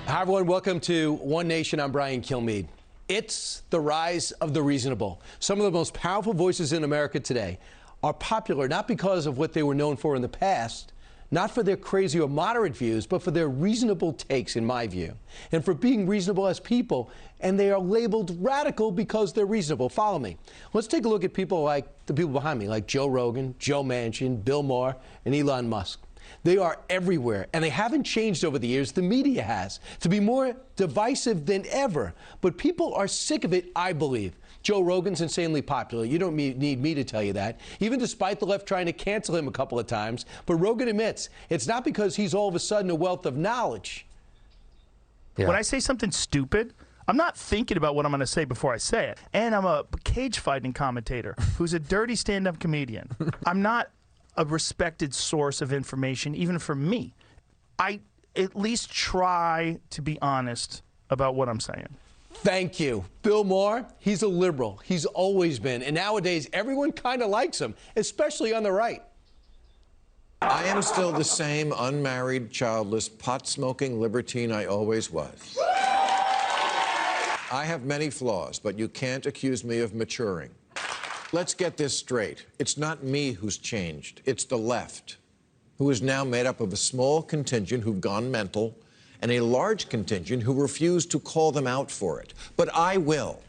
Hi, everyone. Welcome to One Nation. I'm Brian Kilmeade. It's the rise of the reasonable. Some of the most powerful voices in America today are popular not because of what they were known for in the past, not for their crazy or moderate views, but for their reasonable takes, in my view, and for being reasonable as people. And they are labeled radical because they're reasonable. Follow me. Let's take a look at people like the people behind me, like Joe Rogan, Joe Manchin, Bill Maher, and Elon Musk. They are everywhere, and they haven't changed over the years. The media has, to be more divisive than ever. But people are sick of it, I believe. Joe Rogan's insanely popular. You don't need me to tell you that, even despite the left trying to cancel him a couple of times. But Rogan admits it's not because he's all of a sudden a wealth of knowledge. Yeah. When I say something stupid, I'm not thinking about what I'm going to say before I say it. And I'm a cage fighting commentator who's a dirty stand-up comedian. I'm not a respected source of information, even for me. I at least try to be honest about what I'm saying. Thank you. Bill Maher, he's a liberal. He's always been. And nowadays, everyone kind of likes him, especially on the right. I am still the same unmarried, childless, pot-smoking libertine I always was. I have many flaws, but you can't accuse me of maturing. Let's get this straight. It's not me who's changed. It's the left, who is now made up of a small contingent who've gone mental and a large contingent who refuse to call them out for it. But I will.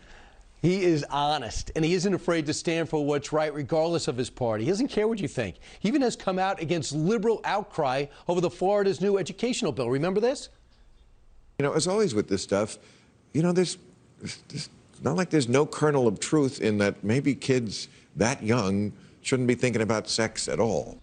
He is honest, and he isn't afraid to stand for what's right, regardless of his party. He doesn't care what you think. He even has come out against liberal outcry over Florida's new educational bill. Remember this? You know, as always with this stuff, you know, there's not like there's no kernel of truth in that maybe kids that young shouldn't be thinking about sex at all.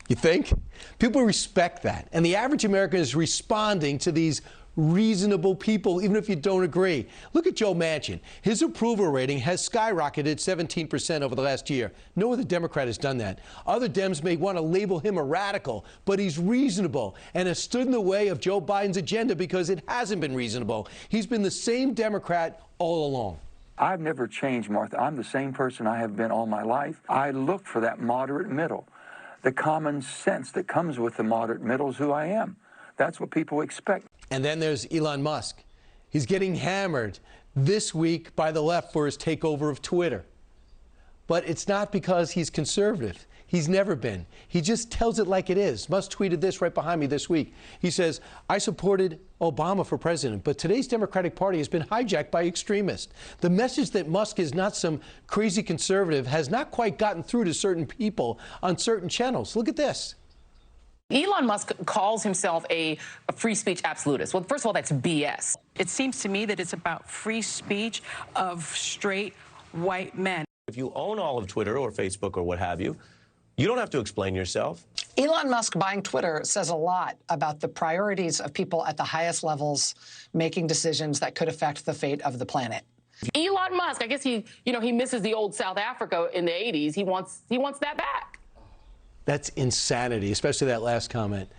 You think? People respect that. And the average American is responding to these reasonable people, even if you don't agree. Look at Joe Manchin. His approval rating has skyrocketed 17% over the last year. No other Democrat has done that. Other Dems may want to label him a radical, but he's reasonable and has stood in the way of Joe Biden's agenda because it hasn't been reasonable. He's been the same Democrat all along. I've never changed, Martha. I'm the same person I have been all my life. I look for that moderate middle. The common sense that comes with the moderate middle is who I am. That's what people expect. And then there's Elon Musk. He's getting hammered this week by the left for his takeover of Twitter. But it's not because he's conservative. He's never been. He just tells it like it is. Musk tweeted this right behind me this week. He says, I supported Obama for president, but today's Democratic Party has been hijacked by extremists. The message that Musk is not some crazy conservative has not quite gotten through to certain people on certain channels. Look at this. Elon Musk calls himself a free speech absolutist. Well, first of all, that's BS. It seems to me that it's about free speech of straight white men. If you own all of Twitter or Facebook or what have you, you don't have to explain yourself. Elon Musk buying Twitter says a lot about the priorities of people at the highest levels making decisions that could affect the fate of the planet. Elon Musk, I guess he misses the old South Africa in the 80s. He wants that back. That's insanity, especially that last comment.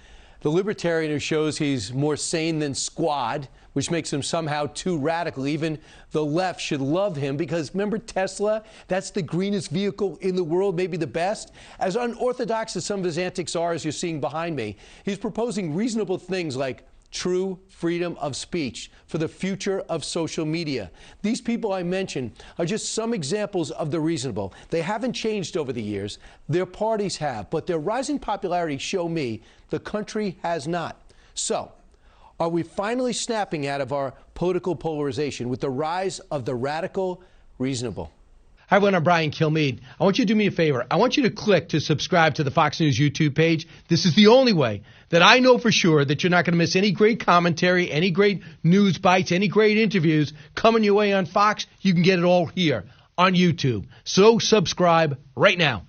The libertarian who shows he's more sane than Squad, which makes him somehow too radical. Even the left should love him because, remember Tesla? That's the greenest vehicle in the world, maybe the best. As unorthodox as some of his antics are, as you're seeing behind me, he's proposing reasonable things like true freedom of speech for the future of social media. These people I mentioned are just some examples of the reasonable. They haven't changed over the years. Their parties have, but their rising popularity show me the country has not. So, are we finally snapping out of our political polarization with the rise of the radical reasonable? Hi, everyone. I'm Brian Kilmeade. I want you to do me a favor. I want you to click to subscribe to the Fox News YouTube page. This is the only way that I know for sure that you're not going to miss any great commentary, any great news bites, any great interviews coming your way on Fox. You can get it all here on YouTube. So subscribe right now.